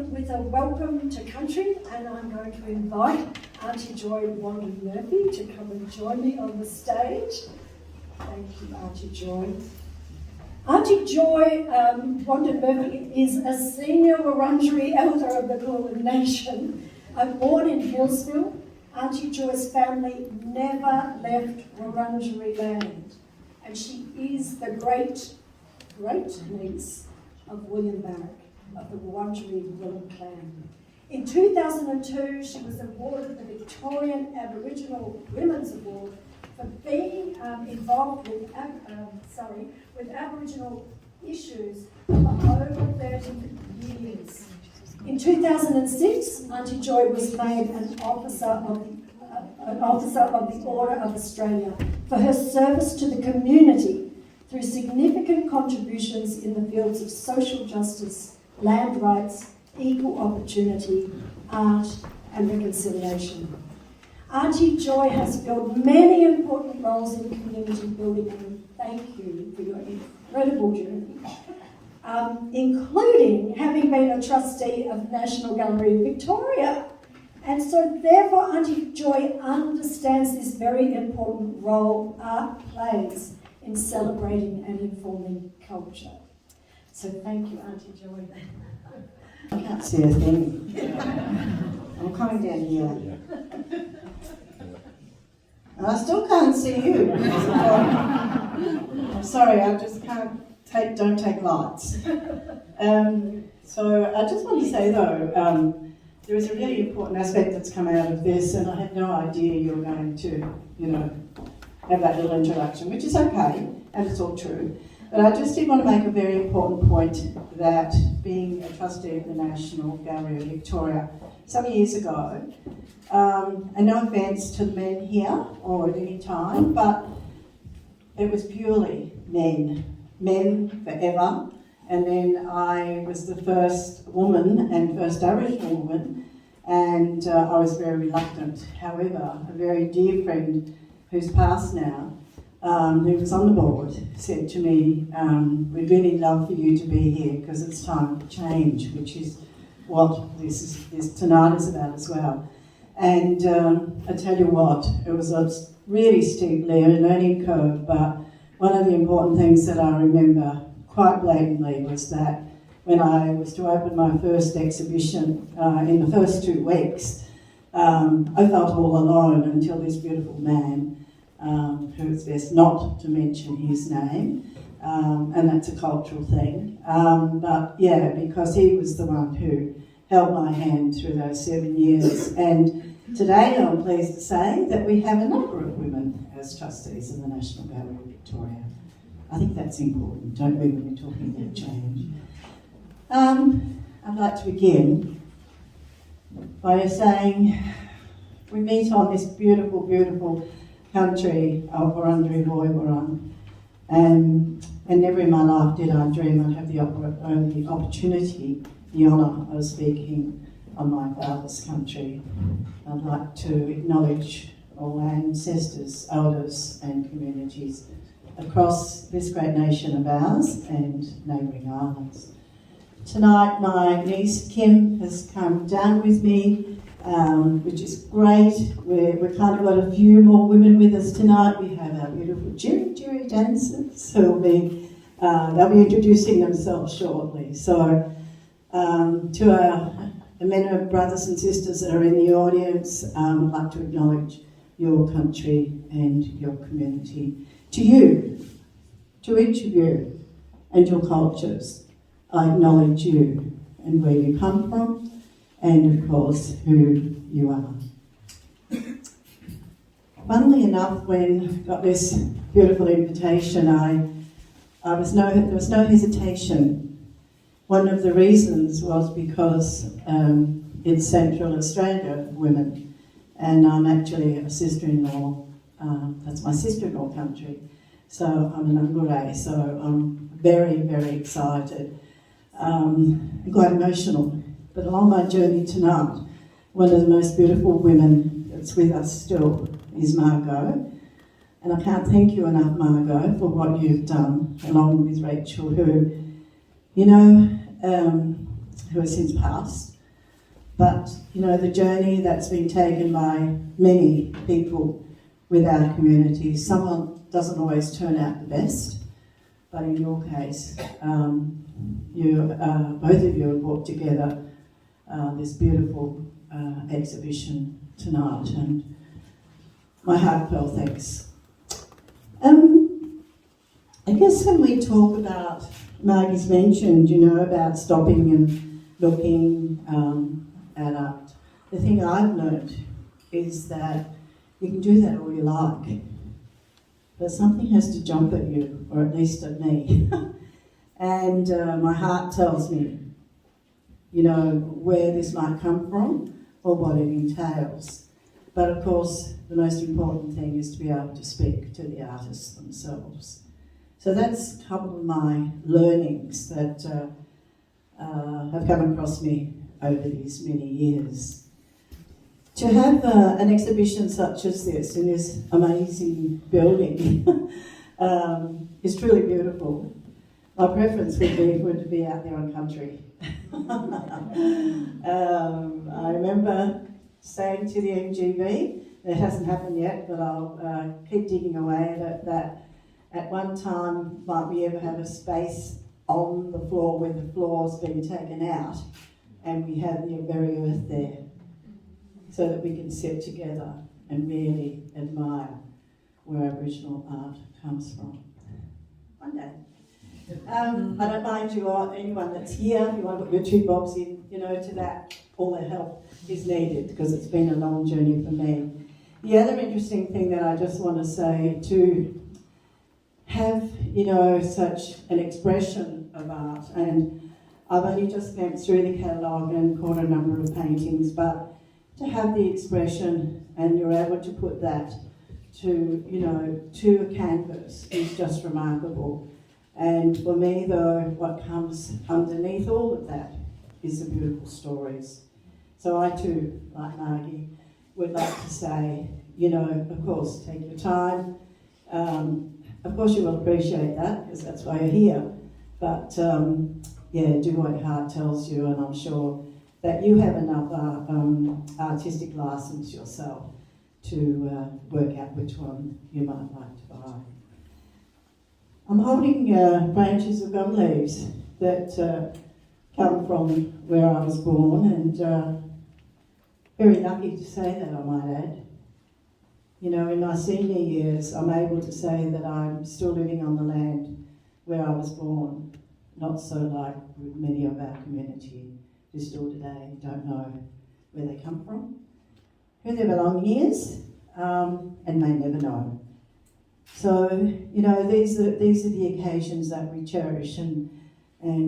begin with a welcome to country, and I'm going to invite Auntie Joy Wanda Murphy to come and join me on the stage. Thank you, Auntie Joy. Auntie Joy Wanda Murphy is a senior Wurundjeri elder of the Kulin Nation. Born in Hillsville, Auntie Joy's family never left Wurundjeri land, and she is the great niece of William Barrack of the Wurundjeri Willam clan. In 2002, she was awarded the Victorian Aboriginal Women's Award for being involved with Aboriginal issues for over 30 years. In 2006, Auntie Joy was made an officer of the Order of Australia for her service to the community through significant contributions in the fields of social justice, land rights, equal opportunity, art and reconciliation. Auntie Joy has filled many important roles in community building, and thank you for your incredible journey, including having been a trustee of National Gallery Victoria. And so therefore Auntie Joy understands this very important role art plays in celebrating and informing culture. So thank you, Auntie Joy. I can't see a thing. I'm coming down here. And I still can't see you. I'm sorry, I just don't take lights. So I just want to say though, there is a really important aspect that's come out of this, and I had no idea you were going to, have that little introduction, which is okay, and it's all true. But I just did want to make a very important point that being a trustee of the National Gallery of Victoria some years ago, and no offence to the men here or at any time, but it was purely men forever. And then I was the first woman and first Aboriginal woman, and I was very reluctant. However, a very dear friend who's passed now, who was on the board, said to me, we'd really love for you to be here because it's time to change, which is what this tonight is about as well. And I tell you what, it was a really steep learning curve, but one of the important things that I remember quite blatantly was that when I was to open my first exhibition in the first 2 weeks, I felt all alone until this beautiful man, who it's best not to mention his name, and that's a cultural thing, but yeah, because he was the one who held my hand through those 7 years. And today I'm pleased to say that we have a number of women as trustees of the National Gallery of Victoria. I think that's important, don't we, when we're talking about change. I'd like to begin by saying we meet on this beautiful, beautiful country of Wurundjeri Woiwurrung, and never in my life did I dream I'd have the opportunity, the honour of speaking on my father's country. I'd like to acknowledge all our ancestors, elders and communities across this great nation of ours and neighbouring islands. Tonight my niece Kim has come down with me, which is great. We've kind of got a few more women with us tonight. We have our beautiful jury dancers who they'll be introducing themselves shortly. So to our men, brothers and sisters that are in the audience, I'd like to acknowledge your country and your community. To you, to each of you and your cultures, I acknowledge you and where you come from and, of course, who you are. Funnily enough, when I got this beautiful invitation, there was no hesitation. One of the reasons was because it's Central Australia women, and I'm actually a sister-in-law. That's my sister-in-law country. So I'm an Ngurei, so I'm very, very excited. Quite emotional. But along my journey tonight, one of the most beautiful women that's with us still is Margot. And I can't thank you enough, Margot, for what you've done, along with Rachel, who has since passed. But, you know, the journey that's been taken by many people with our community, someone doesn't always turn out the best, but in your case, both of you have brought together this beautiful exhibition tonight, and my heartfelt thanks. I guess when we talk about, Margie's mentioned, you know, about stopping and looking at art, the thing I've learned is that you can do that all you like, but something has to jump at you, or at least at me. And my heart tells me, you know, where this might come from or what it entails. But of course, the most important thing is to be able to speak to the artists themselves. So that's a couple of my learnings that have come across me over these many years. To have an exhibition such as this in this amazing building is truly beautiful. My preference would be out there on country. I remember saying to the MGB, it hasn't happened yet, but I'll keep digging away that at one time might we ever have a space on the floor where the floor's been taken out and we have the very earth there so that we can sit together and really admire where Aboriginal art comes from. One day. I don't mind you or anyone that's here, if you want to put your 2 bobs in, you know, to that, all the help is needed because it's been a long journey for me. The other interesting thing that I just want to say, to have, you know, such an expression of art, and I've only just went through the catalogue and caught a number of paintings, but to have the expression and you're able to put that to, you know, to a canvas is just remarkable. And for me, though, what comes underneath all of that is the beautiful stories. So I too, like Margie, would like to say, you know, of course, take your time. Of course you will appreciate that, because that's why you're here. But yeah, do what your heart tells you, and I'm sure that you have enough artistic license yourself to work out which one you might like to buy. I'm holding branches of gum leaves that come from where I was born, and very lucky to say that, I might add. You know, in my senior years, I'm able to say that I'm still living on the land where I was born, not so like many of our community who still today don't know where they come from, who their belonging is, and may never know. So, you know, these are the occasions that we cherish and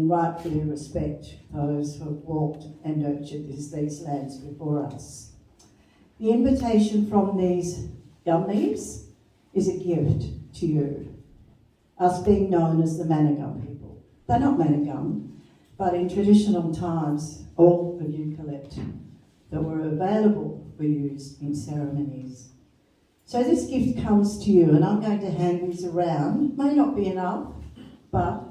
rightfully respect those who have walked and nurtured these lands before us. The invitation from these gum leaves is a gift to you, us being known as the Managum people. They're not Managum, but in traditional times, all of eucalypt that were available were used in ceremonies. So this gift comes to you, and I'm going to hand these around. May not be enough, but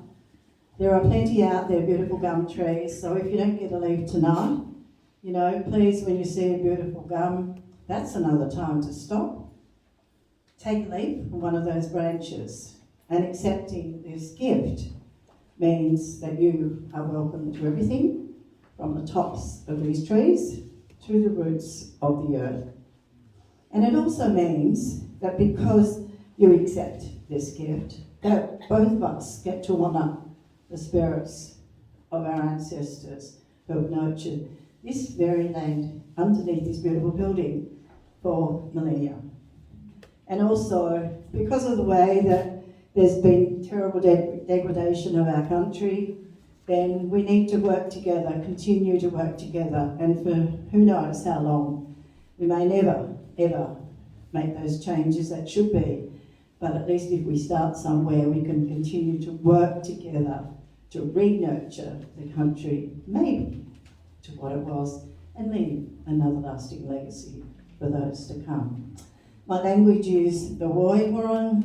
there are plenty out there, beautiful gum trees, so if you don't get a leaf tonight, you know, please, when you see a beautiful gum, that's another time to stop. Take a leaf from one of those branches, and accepting this gift means that you are welcome to everything from the tops of these trees to the roots of the earth. And it also means that because you accept this gift, that both of us get to honour the spirits of our ancestors who have nurtured this very land underneath this beautiful building for millennia. And also, because of the way that there's been terrible degradation of our country, then we need to work together, continue to work together, and for who knows how long. We may never, ever make those changes that should be, but at least if we start somewhere, we can continue to work together to re-nurture the country, maybe to what it was, and leave another lasting legacy for those to come. My language is the Woiwurrung,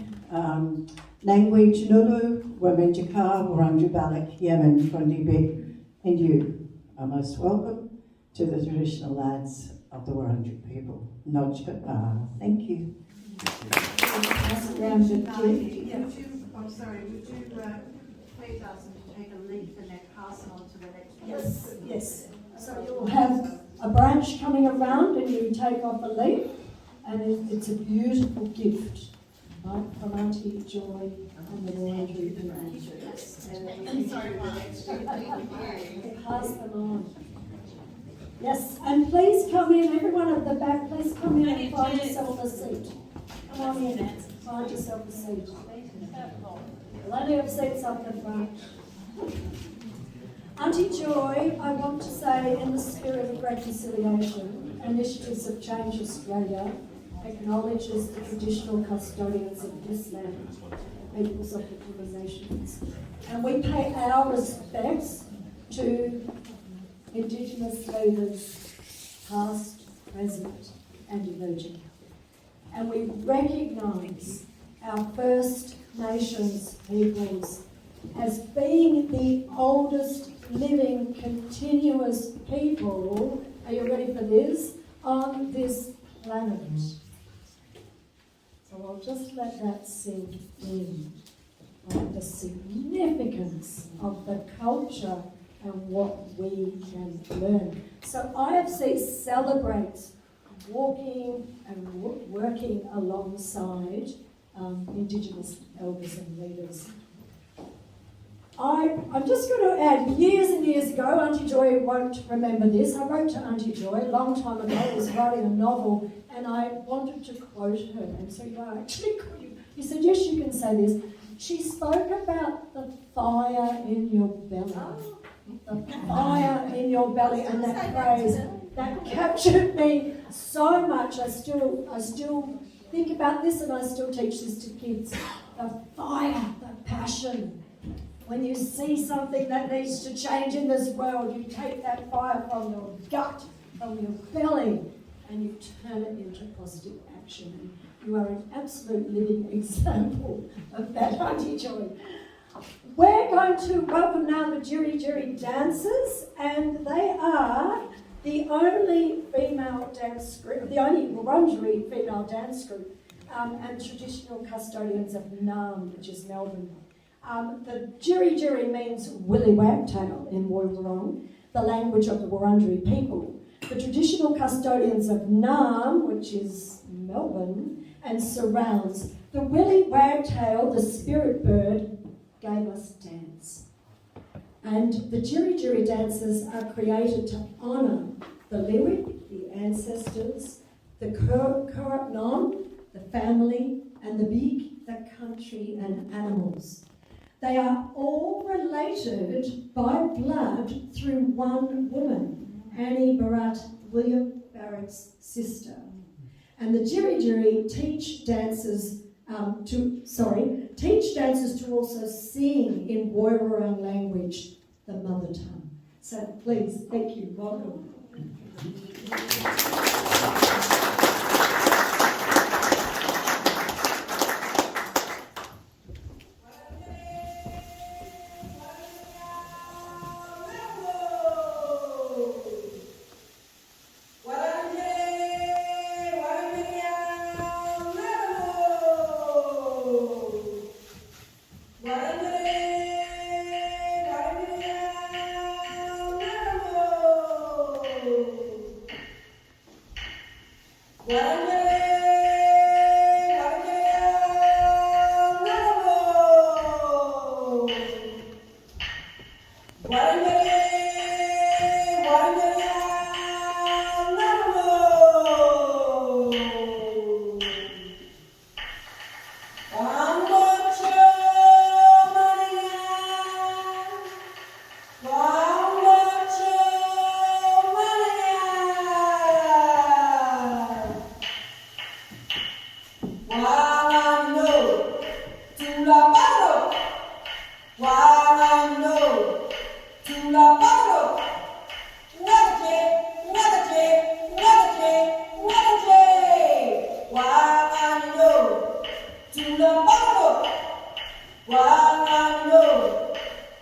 language Nulu, Womenjaka, Wurundjabalik, Yemen, Frondibik, and you are most welcome to the traditional lands of the Wurundjeri people. Nojka. Thank you. Pass it round to Judy. Would you please ask them to take a leaf and then pass it on to the next one? Yes, yes. So you'll have a branch coming around and you take off a leaf, and it's a beautiful gift, right, from Auntie Joy and the Wurundjeri people. Pass them on. Yes, and please come in, everyone at the back, please come in and find yourself a seat. Come on in, find yourself a seat. We'll only have seats up the front. Auntie Joy, I want to say, in the spirit of reconciliation, Initiatives of Change Australia acknowledges the traditional custodians of this land, peoples of the Kulin Nations. And we pay our respects to Indigenous leaders, past, present, and emerging. And we recognise our First Nations peoples as being the oldest living continuous people, are you ready for this, on this planet. So I'll just let that sink in, right? The significance of the culture and what we can learn. So IFC celebrates walking and working alongside Indigenous elders and leaders. I'm just going to add, years and years ago, Auntie Joy won't remember this, I wrote to Auntie Joy a long time ago. I was writing a novel and I wanted to quote her, and so I actually you said, yes, you can say this. She spoke about the fire in your belly. The fire in your belly, and that phrase, that captured me so much. I still think about this and I still teach this to kids. The fire, the passion. When you see something that needs to change in this world, you take that fire from your gut, from your belly, and you turn it into positive action. You are an absolute living example of that, Auntie Joy. We're going to welcome now the Jiri Jiri dancers, and they are the only female dance group, the only Wurundjeri female dance group, and traditional custodians of Naarm, which is Melbourne. The Jiri Jiri means willy wagtail in Woiwurrung, the language of the Wurundjeri people. The traditional custodians of Naarm, which is Melbourne, and surrounds. The willy wagtail, the spirit bird, gave us dance. And the Jiri Jiri dances are created to honour the Liwit, the ancestors, the Kurrup Non, the family, and the Big, the country and animals. They are all related by blood through one woman, Annie Barrett, William Barrett's sister. And the Jiri Jiri teach dancers to also sing in Woiwurrung language, the mother tongue. So please, thank you, welcome.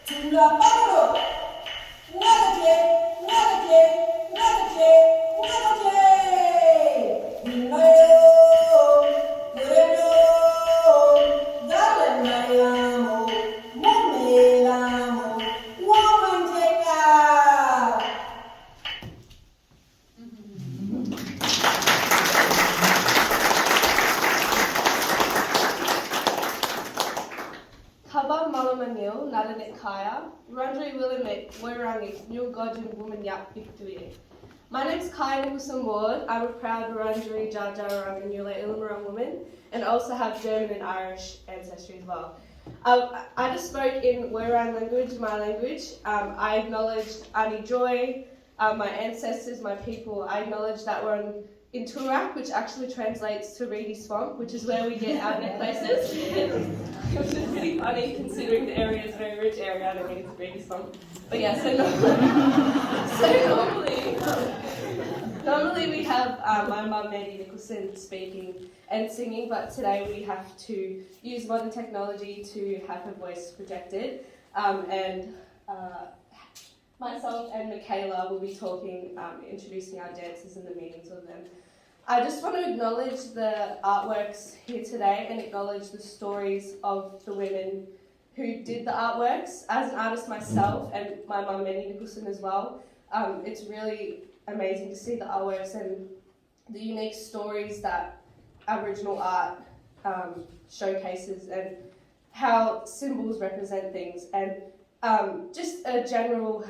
Tula Pablo, Haba Malamanil, Nadanik Kaya, Rundri Willamette, Woirangi, New Godjin Woman Yap Victory. My name's Kaya Nicholson Ward. I'm a proud Wurundjeri Dja Dja Wurrung Newlay Illumarung woman and also have German and Irish ancestry as well. I just spoke in Wurrung language, my language. I acknowledged Ani Joy, my ancestors, my people. I acknowledge that we're in Toorak, which actually translates to Reedy Swamp, which is where we get our necklaces. Which is pretty funny considering the area is a very rich area. I don't mean it's Reedy Swamp. But yeah, normally we have my mum, Mandy Nicholson, speaking and singing, but today we have to use modern technology to have her voice projected. Myself and Michaela will be talking, introducing our dances and the meanings of them. I just want to acknowledge the artworks here today and acknowledge the stories of the women who did the artworks. As an artist myself, and my mum Mandy Nicholson as well, it's really amazing to see the artworks and the unique stories that Aboriginal art showcases and how symbols represent things. And just a general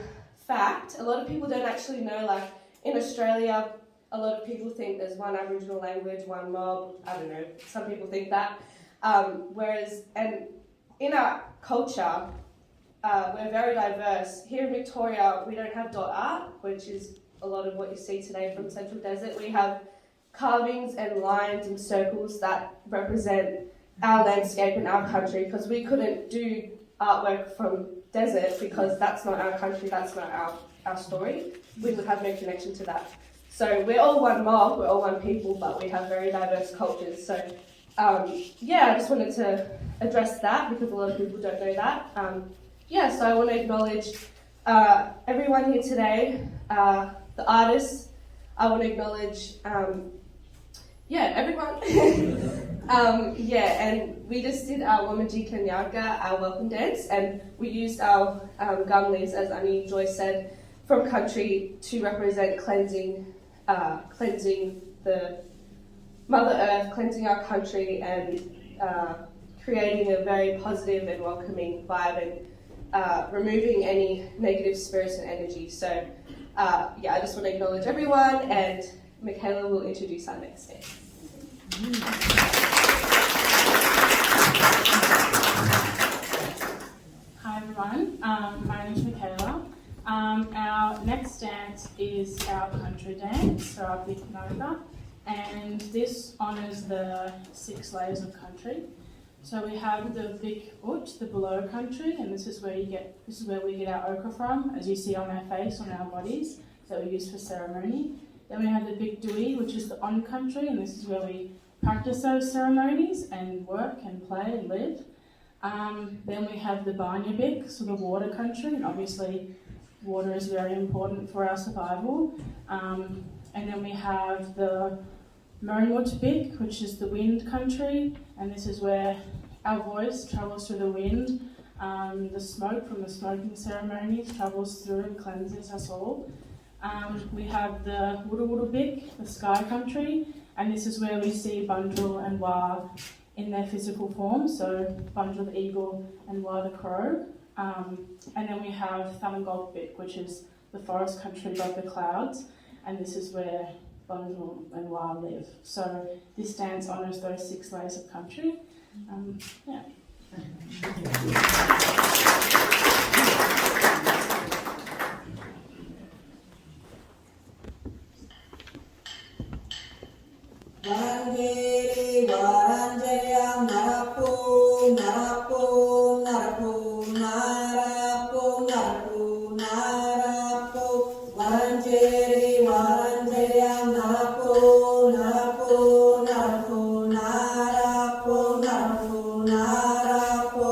fact, a lot of people don't actually know, like in Australia, a lot of people think there's one Aboriginal language, one mob, I don't know, some people think that. And in our culture, we're very diverse. Here in Victoria, we don't have dot art, which is a lot of what you see today from Central Desert. We have carvings and lines and circles that represent our landscape and our country, because we couldn't do artwork from desert because that's not our country, that's not our story. We would have no connection to that. So we're all one mob, we're all one people, but we have very diverse cultures. So I just wanted to address that because a lot of people don't know that. So I want to acknowledge everyone here today, the artists. I want to acknowledge, everyone. And we just did our Wamaji Kanyaga, our welcome dance, and we used our gum leaves, as Ani Joy said, from country to represent cleansing the Mother Earth, cleansing our country, and creating a very positive and welcoming vibe, and removing any negative spirits and energy. So, I just want to acknowledge everyone, and Michaela will introduce our next dance. Hi everyone, my name is Michaela. Our next dance is our country dance, so our Big Nova, and this honours the 6 layers of country. So we have the Big Ut, the below country, and this is where we get our ochre from, as you see on our face, on our bodies, that we use for ceremony. Then we have the Big Dui, which is the on country, and this is where we practice those ceremonies and work and play and live. Then we have the Banyabik, so the water country, and obviously water is very important for our survival. And then we have the Murnwutbik, which is the wind country, and this is where our voice travels through the wind. The smoke from the smoking ceremonies travels through and cleanses us all. We have the Wurrubik, the sky country, and this is where we see Bundrul and Wa in their physical form, so Bundrul the eagle and Wa the crow. And then we have Thamangolbik, which is the forest country above the clouds, and this is where Bundrul and Wa live. So this dance honours those 6 layers of country. Warangeri, Waranjaya, Narapu, Narapu, Narapu, Narapu, Narapu, Narapu, Warangeri, Waranjaya, Narapu, Narapu, Narapu, Narapu, Narapu, Narapu.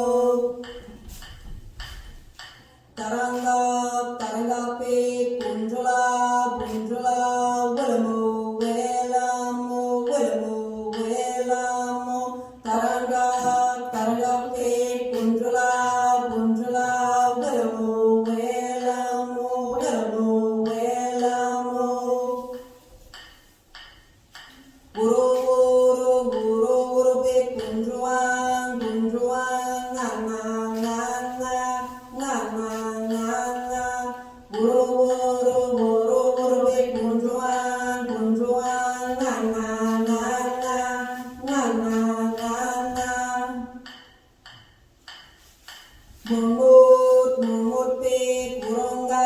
Mumut, mumut pig, urunga,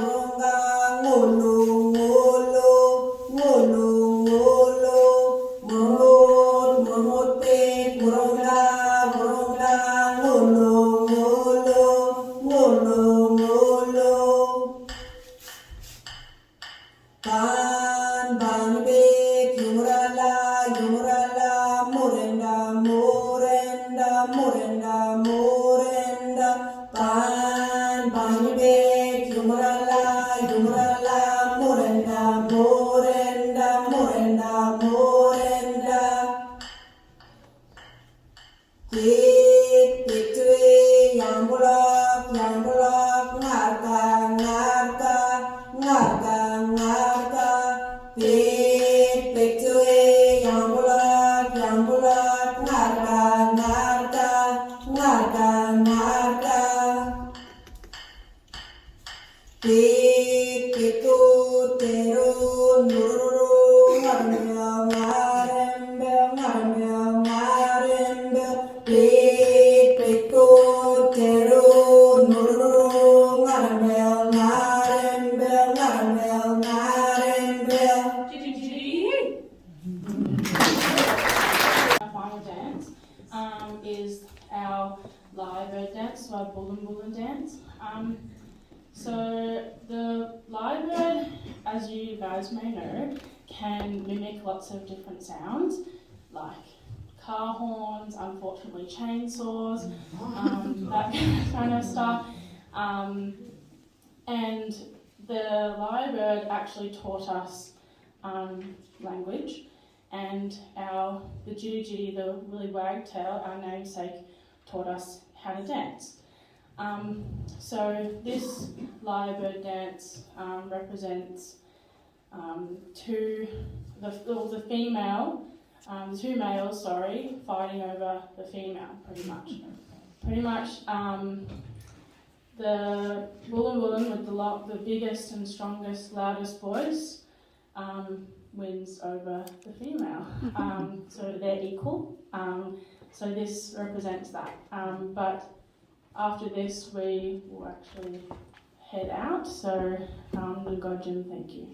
urunga, ngulu, ngulu, ngulu, ngulu. Mumut, mumut pig, urunga, urunga, ngulu, ngulu, ngulu, ngulu. Ban, ban pig, yumurala, yumurala, murenda, murenda, murenda, murenda. Ban, ban pig, yumurala, yumurala, murenda, murenda, murenda, murenda. Tik, tik, tik, yambulak, yambulak, ngarka, ngarka, ngarka, ngarka. Tik, tik, tik, yambulak, yambulak, ngarka, ngarka, ngarka, ngarka. Tik, tik, tu, teru, nururu, ngarembel, ngarembel, ngarembel, ngarembel. Tik, tik, tu, teru, nururu, ngarembel, ngarembel, ngarembel, ngarembel. Our final dance is our live bird dance, so our bullen bullen dance. So the lyrebird, as you guys may know, can mimic lots of different sounds, like car horns, unfortunately chainsaws, that kind of stuff. And the lyrebird actually taught us language, and the Jitty Jitty, the Willy Wagtail, our namesake, taught us how to dance. So this lyrebird dance represents the two males, fighting over the female, pretty much. The Woolen with the biggest and strongest, loudest voice wins over the female. So they're equal. So this represents that. But after this, we will actually head out. So, Ngojin, thank you.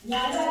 Yellow.